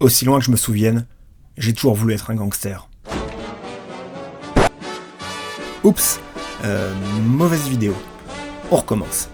Aussi loin que je me souvienne, j'ai toujours voulu être un gangster. Oups, mauvaise vidéo. On recommence.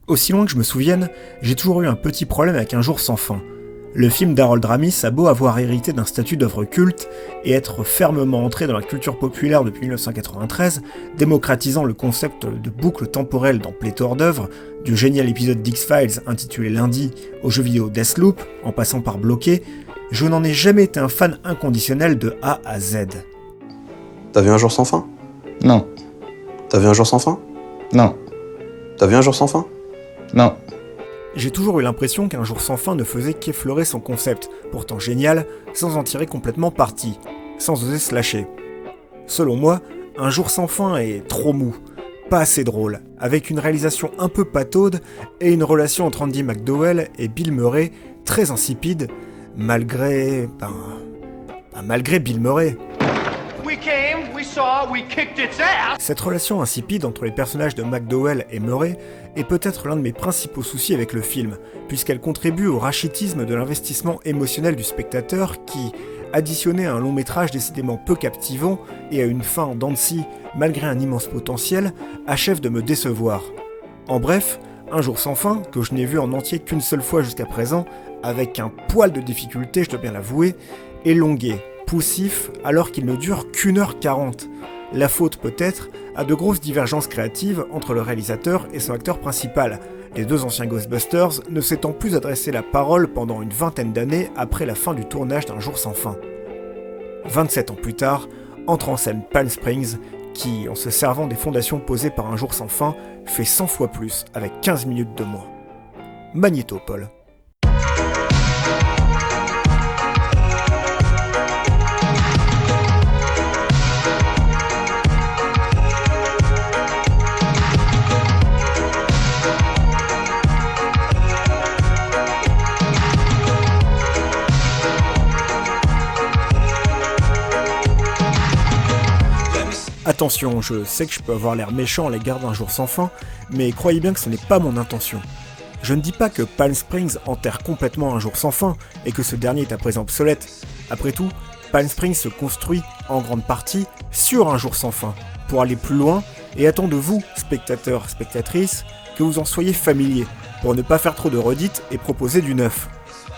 Aussi loin que je me souvienne, j'ai toujours eu un petit problème avec Un jour sans fin. Le film d'Harold Ramis a beau avoir hérité d'un statut d'œuvre culte et être fermement entré dans la culture populaire depuis 1993, démocratisant le concept de boucle temporelle dans pléthore d'œuvres, du génial épisode d'X-Files intitulé Lundi au jeu vidéo Deathloop, en passant par Bloqué, je n'en ai jamais été un fan inconditionnel de A à Z. T'as vu Un jour sans fin ? Non. T'as vu Un jour sans fin ? Non. T'as vu Un jour sans fin ? Non. J'ai toujours eu l'impression qu'Un jour sans fin ne faisait qu'effleurer son concept, pourtant génial, sans en tirer complètement parti, sans oser se lâcher. Selon moi, Un jour sans fin est trop mou, pas assez drôle, avec une réalisation un peu pataude et une relation entre Andie McDowell et Bill Murray très insipide, malgré Bill Murray. Cette relation insipide entre les personnages de McDowell et Murray est peut-être l'un de mes principaux soucis avec le film, puisqu'elle contribue au rachitisme de l'investissement émotionnel du spectateur qui, additionné à un long métrage décidément peu captivant et à une fin en dents de scie malgré un immense potentiel, achève de me décevoir. En bref, Un jour sans fin, que je n'ai vu en entier qu'une seule fois jusqu'à présent, avec un poil de difficulté, je dois bien l'avouer, élongué, poussif, alors qu'il ne dure qu'1h40. La faute peut-être à de grosses divergences créatives entre le réalisateur et son acteur principal, les deux anciens Ghostbusters ne s'étant plus adressé la parole pendant une vingtaine d'années après la fin du tournage d'Un jour sans fin. 27 ans plus tard, entre en scène Palm Springs, qui, en se servant des fondations posées par Un jour sans fin, fait 100 fois plus avec 15 minutes de moins. Magnéto, Paul. Attention, je sais que je peux avoir l'air méchant à l'égard d'Un jour sans fin, mais croyez bien que ce n'est pas mon intention. Je ne dis pas que Palm Springs enterre complètement Un jour sans fin, et que ce dernier est à présent obsolète. Après tout, Palm Springs se construit, en grande partie, sur Un jour sans fin, pour aller plus loin, et attend de vous, spectateurs, spectatrices, que vous en soyez familiers, pour ne pas faire trop de redites et proposer du neuf.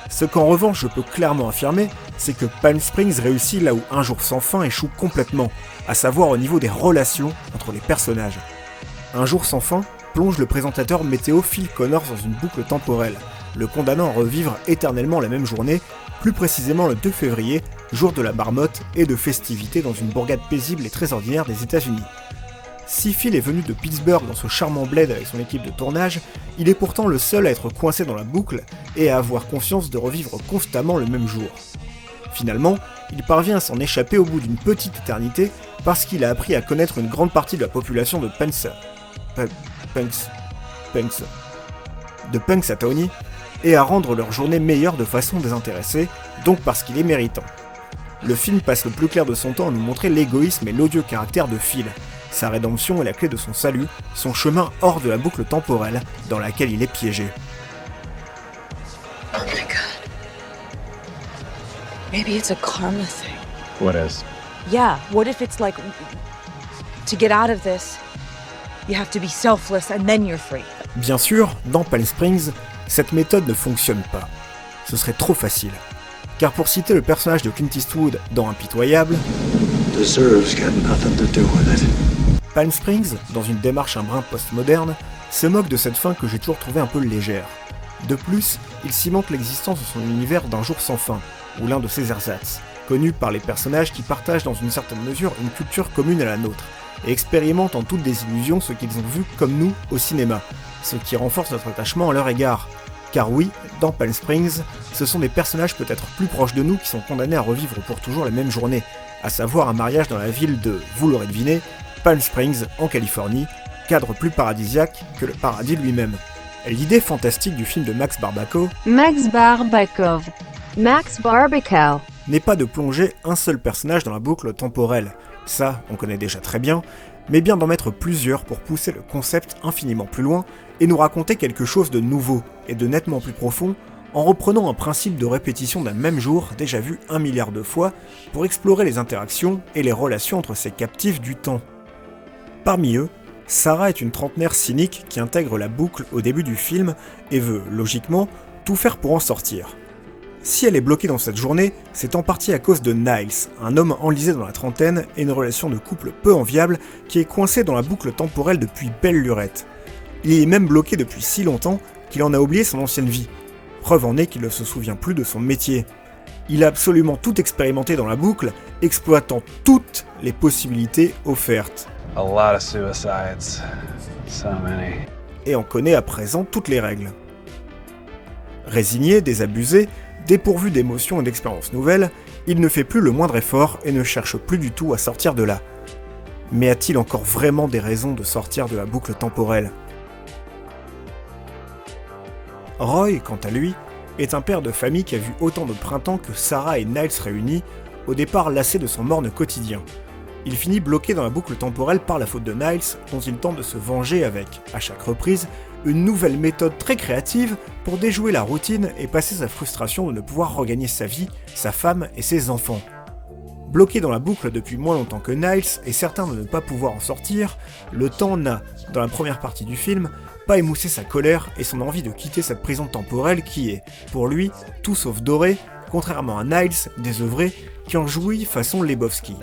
Ce qu'en revanche je peux clairement affirmer, c'est que Palm Springs réussit là où Un jour sans fin échoue complètement, à savoir au niveau des relations entre les personnages. Un jour sans fin plonge le présentateur météo Phil Connors dans une boucle temporelle, le condamnant à revivre éternellement la même journée, plus précisément le 2 février, jour de la marmotte et de festivités dans une bourgade paisible et très ordinaire des États-Unis. Si Phil est venu de Pittsburgh dans ce charmant bled avec son équipe de tournage, il est pourtant le seul à être coincé dans la boucle et à avoir conscience de revivre constamment le même jour. Finalement, il parvient à s'en échapper au bout d'une petite éternité parce qu'il a appris à connaître une grande partie de la population de Punxsutawney et à rendre leur journée meilleure de façon désintéressée, donc parce qu'il est méritant. Le film passe le plus clair de son temps à nous montrer l'égoïsme et l'odieux caractère de Phil. Sa rédemption est la clé de son salut, son chemin hors de la boucle temporelle dans laquelle il est piégé. Oh my god. Maybe it's a karma thing. What is? Yeah, what if it's like, to get out of this, you have to be selfless and then you're free. Bien sûr, dans Palm Springs, cette méthode ne fonctionne pas. Ce serait trop facile. Car pour citer le personnage de Clint Eastwood dans Impitoyable, Deserves got nothing to do with it. Palm Springs, dans une démarche un brin postmoderne, se moque de cette fin que j'ai toujours trouvée un peu légère. De plus, il cimente l'existence de son univers d'Un jour sans fin, ou l'un de ses ersatz, connu par les personnages qui partagent dans une certaine mesure une culture commune à la nôtre, et expérimentent en toute désillusion ce qu'ils ont vu comme nous au cinéma, ce qui renforce notre attachement à leur égard. Car oui, dans Palm Springs, ce sont des personnages peut-être plus proches de nous qui sont condamnés à revivre pour toujours la même journée, à savoir un mariage dans la ville de, vous l'aurez deviné, Palm Springs, en Californie, cadre plus paradisiaque que le paradis lui-même. L'idée fantastique du film de Max Barbakov n'est pas de plonger un seul personnage dans la boucle temporelle. Ça, on connaît déjà très bien, mais bien d'en mettre plusieurs pour pousser le concept infiniment plus loin et nous raconter quelque chose de nouveau et de nettement plus profond en reprenant un principe de répétition d'un même jour déjà vu 1 milliard de fois pour explorer les interactions et les relations entre ces captifs du temps. Parmi eux, Sarah est une trentenaire cynique qui intègre la boucle au début du film et veut, logiquement, tout faire pour en sortir. Si elle est bloquée dans cette journée, c'est en partie à cause de Niles, un homme enlisé dans la trentaine et une relation de couple peu enviable qui est coincé dans la boucle temporelle depuis belle lurette. Il est même bloqué depuis si longtemps qu'il en a oublié son ancienne vie. Preuve en est qu'il ne se souvient plus de son métier. Il a absolument tout expérimenté dans la boucle, exploitant toutes les possibilités offertes. A lot of suicides. So many. Et en connaît à présent toutes les règles. Résigné, désabusé, dépourvu d'émotions et d'expériences nouvelles, il ne fait plus le moindre effort et ne cherche plus du tout à sortir de là. Mais a-t-il encore vraiment des raisons de sortir de la boucle temporelle ? Roy, quant à lui, est un père de famille qui a vu autant de printemps que Sarah et Niles réunis, au départ lassé de son morne quotidien. Il finit bloqué dans la boucle temporelle par la faute de Niles, dont il tente de se venger avec, à chaque reprise, une nouvelle méthode très créative pour déjouer la routine et passer sa frustration de ne pouvoir regagner sa vie, sa femme et ses enfants. Bloqué dans la boucle depuis moins longtemps que Niles et certain de ne pas pouvoir en sortir, le temps n'a, dans la première partie du film, pas émoussé sa colère et son envie de quitter cette prison temporelle qui est, pour lui, tout sauf dorée, contrairement à Niles, désœuvré, qui en jouit façon Lebowski.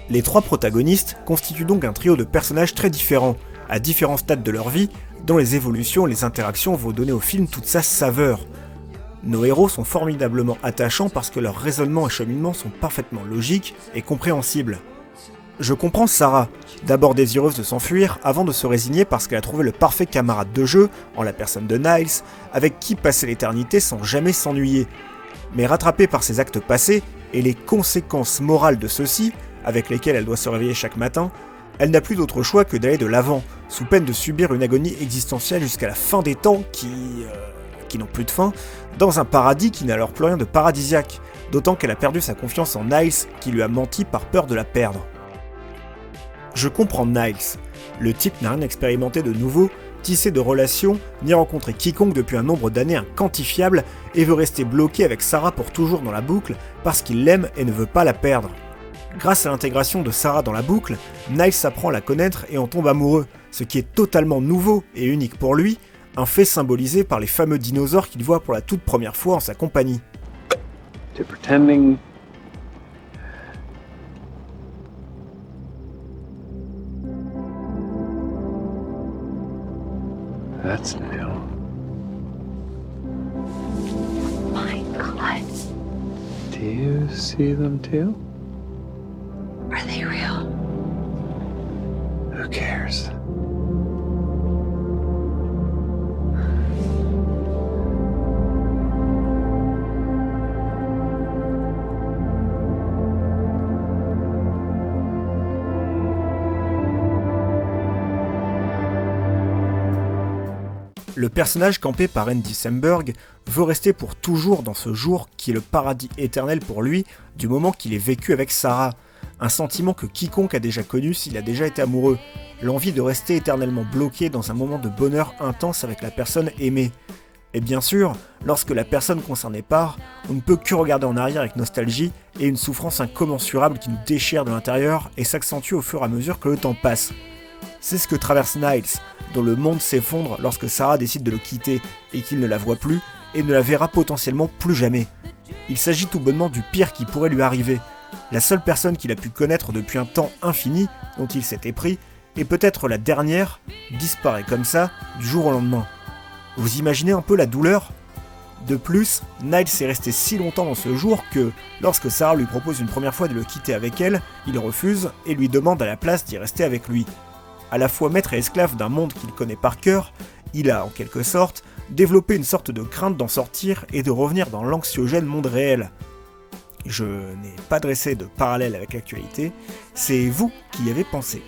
Les trois protagonistes constituent donc un trio de personnages très différents, à différents stades de leur vie, dont les évolutions et les interactions vont donner au film toute sa saveur. Nos héros sont formidablement attachants parce que leurs raisonnements et cheminements sont parfaitement logiques et compréhensibles. Je comprends Sarah, d'abord désireuse de s'enfuir avant de se résigner parce qu'elle a trouvé le parfait camarade de jeu, en la personne de Niles, avec qui passer l'éternité sans jamais s'ennuyer. Mais rattrapée par ses actes passés et les conséquences morales de ceux-ci, avec lesquelles elle doit se réveiller chaque matin, elle n'a plus d'autre choix que d'aller de l'avant, sous peine de subir une agonie existentielle jusqu'à la fin des temps qui n'ont plus de fin, dans un paradis qui n'a alors plus rien de paradisiaque, d'autant qu'elle a perdu sa confiance en Niles qui lui a menti par peur de la perdre. Je comprends Niles, le type n'a rien expérimenté de nouveau, tissé de relations, ni rencontré quiconque depuis un nombre d'années inquantifiable et veut rester bloqué avec Sarah pour toujours dans la boucle parce qu'il l'aime et ne veut pas la perdre. Grâce à l'intégration de Sarah dans la boucle, Niles apprend à la connaître et en tombe amoureux, ce qui est totalement nouveau et unique pour lui, un fait symbolisé par les fameux dinosaures qu'il voit pour la toute première fois en sa compagnie. To pretending. That's new. My God. Do you see them too? Are they real? Who cares? Le personnage campé par Andy Samberg veut rester pour toujours dans ce jour qui est le paradis éternel pour lui du moment qu'il est vécu avec Sarah. Un sentiment que quiconque a déjà connu s'il a déjà été amoureux. L'envie de rester éternellement bloqué dans un moment de bonheur intense avec la personne aimée. Et bien sûr, lorsque la personne concernée part, on ne peut que regarder en arrière avec nostalgie et une souffrance incommensurable qui nous déchire de l'intérieur et s'accentue au fur et à mesure que le temps passe. C'est ce que traverse Niles, dont le monde s'effondre lorsque Sarah décide de le quitter et qu'il ne la voit plus et ne la verra potentiellement plus jamais. Il s'agit tout bonnement du pire qui pourrait lui arriver. La seule personne qu'il a pu connaître depuis un temps infini dont il s'est épris, et peut-être la dernière, disparaît comme ça du jour au lendemain. Vous imaginez un peu la douleur ? De plus, Niles est resté si longtemps dans ce jour que, lorsque Sarah lui propose une première fois de le quitter avec elle, il refuse et lui demande à la place d'y rester avec lui. À la fois maître et esclave d'un monde qu'il connaît par cœur, il a, en quelque sorte, développé une sorte de crainte d'en sortir et de revenir dans l'anxiogène monde réel. Je n'ai pas dressé de parallèle avec l'actualité, c'est vous qui y avez pensé.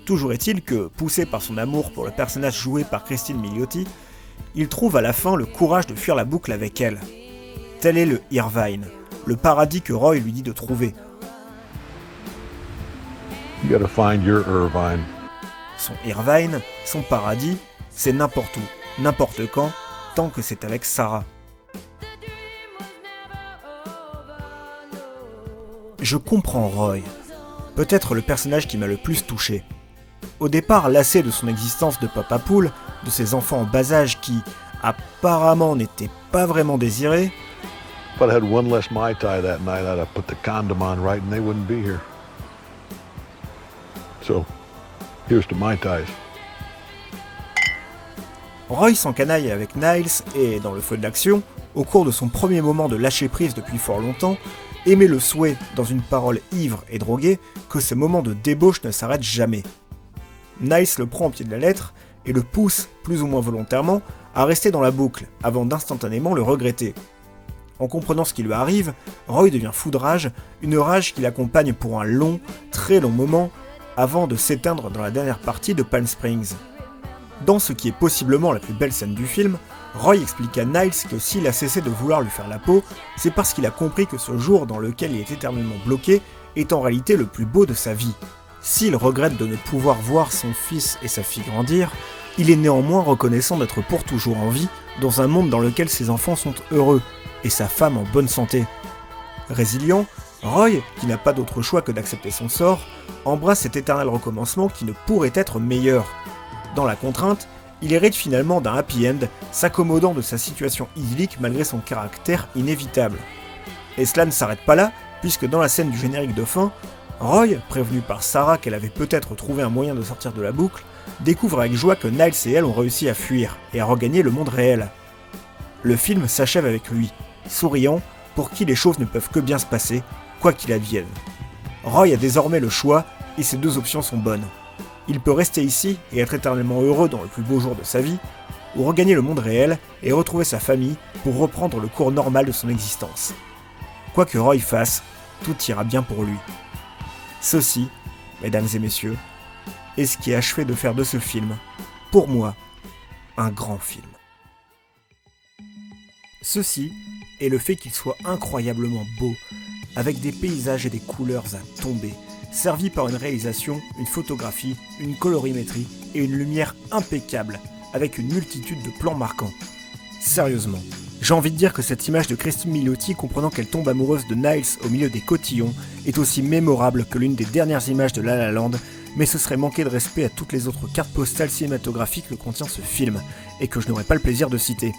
Toujours est-il que, poussé par son amour pour le personnage joué par Christine Milioti, il trouve à la fin le courage de fuir la boucle avec elle. Tel est le Irvine, le paradis que Roy lui dit de trouver. You gotta find your Irvine. Son Irvine, son paradis, c'est n'importe où, n'importe quand, tant que c'est avec Sarah. Je comprends Roy, peut-être le personnage qui m'a le plus touché. Au départ, lassé de son existence de papa poule, de ses enfants en bas âge qui, apparemment, n'étaient pas vraiment désirés, If I'd had one less Mai Tai that night, I'd have put the condom on right and they wouldn't be here. So, here's to Mai Tais. Roy s'encanaille avec Niles et, dans le feu de l'action, au cours de son premier moment de lâcher prise depuis fort longtemps, émet le souhait, dans une parole ivre et droguée, que ces moments de débauche ne s'arrêtent jamais. Niles le prend au pied de la lettre et le pousse, plus ou moins volontairement, à rester dans la boucle, avant d'instantanément le regretter. En comprenant ce qui lui arrive, Roy devient fou de rage, une rage qui l'accompagne pour un long, très long moment, avant de s'éteindre dans la dernière partie de Palm Springs. Dans ce qui est possiblement la plus belle scène du film, Roy explique à Niles que s'il a cessé de vouloir lui faire la peau, c'est parce qu'il a compris que ce jour dans lequel il est éternellement bloqué est en réalité le plus beau de sa vie. S'il regrette de ne pouvoir voir son fils et sa fille grandir, il est néanmoins reconnaissant d'être pour toujours en vie dans un monde dans lequel ses enfants sont heureux et sa femme en bonne santé. Résilient, Roy, qui n'a pas d'autre choix que d'accepter son sort, embrasse cet éternel recommencement qui ne pourrait être meilleur. Dans la contrainte, il hérite finalement d'un happy end, s'accommodant de sa situation idyllique malgré son caractère inévitable. Et cela ne s'arrête pas là, puisque dans la scène du générique de fin, Roy, prévenu par Sarah qu'elle avait peut-être trouvé un moyen de sortir de la boucle, découvre avec joie que Niles et elle ont réussi à fuir et à regagner le monde réel. Le film s'achève avec lui, souriant, pour qui les choses ne peuvent que bien se passer, quoi qu'il advienne. Roy a désormais le choix, et ces deux options sont bonnes. Il peut rester ici et être éternellement heureux dans le plus beau jour de sa vie, ou regagner le monde réel et retrouver sa famille pour reprendre le cours normal de son existence. Quoi que Roy fasse, tout ira bien pour lui. Ceci, mesdames et messieurs, est ce qui a achevé de faire de ce film, pour moi, un grand film. Ceci est le fait qu'il soit incroyablement beau, avec des paysages et des couleurs à tomber, servi par une réalisation, une photographie, une colorimétrie et une lumière impeccable, avec une multitude de plans marquants. Sérieusement, j'ai envie de dire que cette image de Christine Milioti comprenant qu'elle tombe amoureuse de Niles au milieu des cotillons est aussi mémorable que l'une des dernières images de La La Land, mais ce serait manquer de respect à toutes les autres cartes postales cinématographiques que contient ce film, et que je n'aurai pas le plaisir de citer.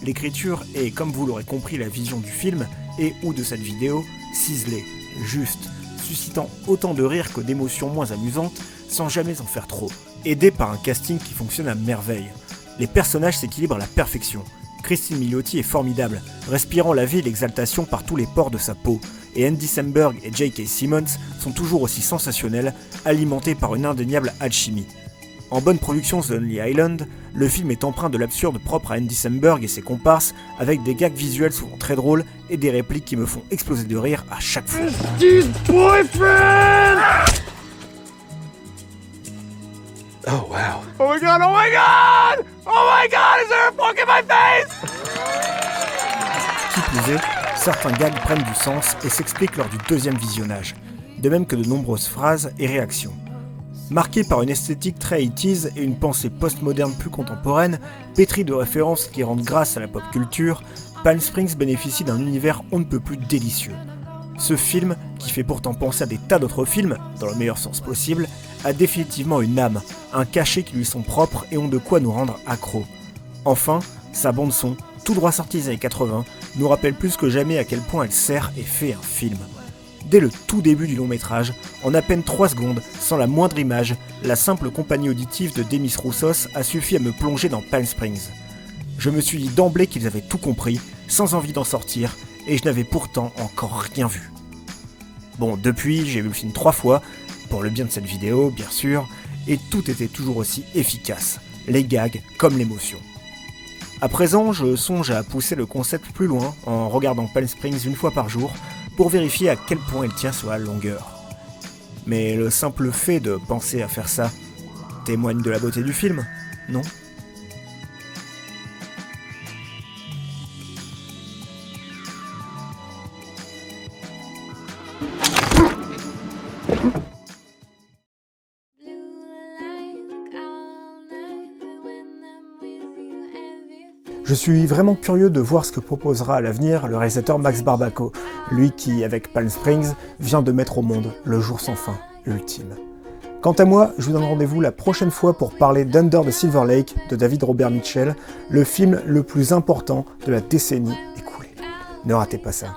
L'écriture est, comme vous l'aurez compris, la vision du film, et ou de cette vidéo, ciselée, juste, suscitant autant de rires que d'émotions moins amusantes, sans jamais en faire trop, aidé par un casting qui fonctionne à merveille. Les personnages s'équilibrent à la perfection. Christine Milioti est formidable, respirant la vie et l'exaltation par tous les pores de sa peau, et Andy Samberg et J.K. Simmons sont toujours aussi sensationnels, alimentés par une indéniable alchimie. En bonne production The Lonely Island, le film est empreint de l'absurde propre à Andy Samberg et ses comparses, avec des gags visuels souvent très drôles et des répliques qui me font exploser de rire à chaque fois. Oh, wow. Oh my god, oh my god! Oh my god, is there a fork in my face? Qui plus est, certains gags prennent du sens et s'expliquent lors du deuxième visionnage, de même que de nombreuses phrases et réactions. Marqué par une esthétique très 80s et une pensée post-moderne plus contemporaine, pétrie de références qui rendent grâce à la pop culture, Palm Springs bénéficie d'un univers on ne peut plus délicieux. Ce film, qui fait pourtant penser à des tas d'autres films, dans le meilleur sens possible, a définitivement une âme, un cachet qui lui sont propres et ont de quoi nous rendre accros. Enfin, sa bande-son, tout droit sortie des années 80, nous rappelle plus que jamais à quel point elle sert et fait un film. Dès le tout début du long métrage, en à peine 3 secondes, sans la moindre image, la simple compagnie auditive de Demis Roussos a suffi à me plonger dans Palm Springs. Je me suis dit d'emblée qu'ils avaient tout compris, sans envie d'en sortir, et je n'avais pourtant encore rien vu. Bon, depuis, j'ai vu le film 3 fois, pour le bien de cette vidéo, bien sûr, et tout était toujours aussi efficace, les gags comme l'émotion. À présent, je songe à pousser le concept plus loin en regardant Palm Springs une fois par jour pour vérifier à quel point il tient sur la longueur. Mais le simple fait de penser à faire ça témoigne de la beauté du film, non ? Je suis vraiment curieux de voir ce que proposera à l'avenir le réalisateur Max Barbaco, lui qui, avec Palm Springs, vient de mettre au monde Le Jour sans fin ultime. Quant à moi, je vous donne rendez-vous la prochaine fois pour parler d'Under the Silver Lake de David Robert Mitchell, le film le plus important de la décennie écoulée. Ne ratez pas ça.